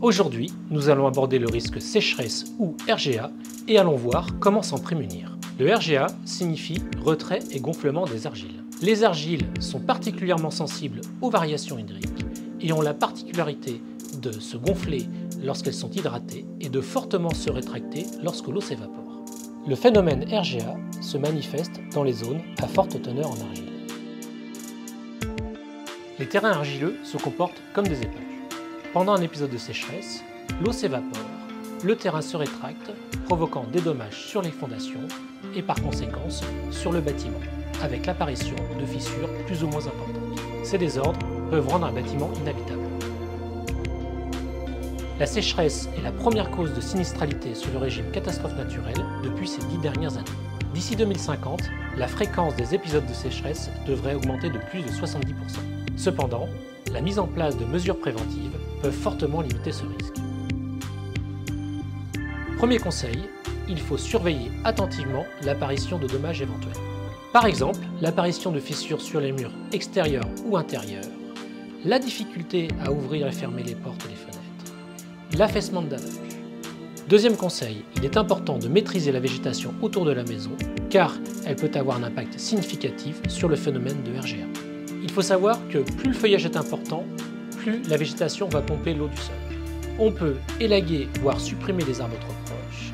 Aujourd'hui, nous allons aborder le risque sécheresse ou RGA et allons voir comment s'en prémunir. Le RGA signifie retrait et gonflement des argiles. Les argiles sont particulièrement sensibles aux variations hydriques et ont la particularité de se gonfler lorsqu'elles sont hydratées et de fortement se rétracter lorsque l'eau s'évapore. Le phénomène RGA se manifeste dans les zones à forte teneur en argile. Les terrains argileux se comportent comme des éponges. Pendant un épisode de sécheresse, l'eau s'évapore, le terrain se rétracte, provoquant des dommages sur les fondations et par conséquence sur le bâtiment, avec l'apparition de fissures plus ou moins importantes. Ces désordres peuvent rendre un bâtiment inhabitable. La sécheresse est la première cause de sinistralité sous le régime catastrophe naturelle depuis ces 10 dernières années. D'ici 2050, la fréquence des épisodes de sécheresse devrait augmenter de plus de 70%. Cependant, la mise en place de mesures préventives peut fortement limiter ce risque. Premier conseil, il faut surveiller attentivement l'apparition de dommages éventuels. Par exemple, l'apparition de fissures sur les murs extérieurs ou intérieurs, la difficulté à ouvrir et fermer les portes et les fenêtres, l'affaissement de damages. Deuxième conseil, il est important de maîtriser la végétation autour de la maison car elle peut avoir un impact significatif sur le phénomène de RGA. Il faut savoir que plus le feuillage est important, plus la végétation va pomper l'eau du sol. On peut élaguer, voire supprimer des arbres trop proches,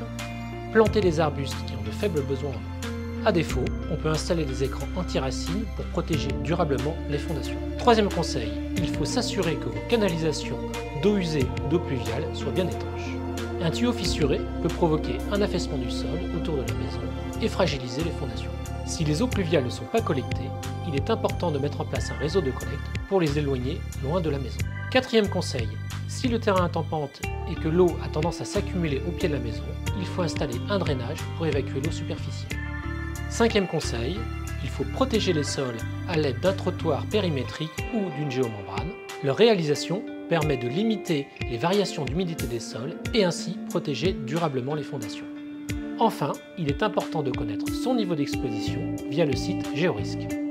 planter des arbustes qui ont de faibles besoins en eau. À défaut, on peut installer des écrans anti-racines pour protéger durablement les fondations. Troisième conseil, il faut s'assurer que vos canalisations d'eau usée ou d'eau pluviale soient bien étanches. Un tuyau fissuré peut provoquer un affaissement du sol autour de la maison et fragiliser les fondations. Si les eaux pluviales ne sont pas collectées, il est important de mettre en place un réseau de collecte pour les éloigner loin de la maison. Quatrième conseil, si le terrain est en pente et que l'eau a tendance à s'accumuler au pied de la maison, il faut installer un drainage pour évacuer l'eau superficielle. Cinquième conseil, il faut protéger les sols à l'aide d'un trottoir périmétrique ou d'une géomembrane. Leur réalisation permet de limiter les variations d'humidité des sols et ainsi protéger durablement les fondations. Enfin, il est important de connaître son niveau d'exposition via le site Géorisque.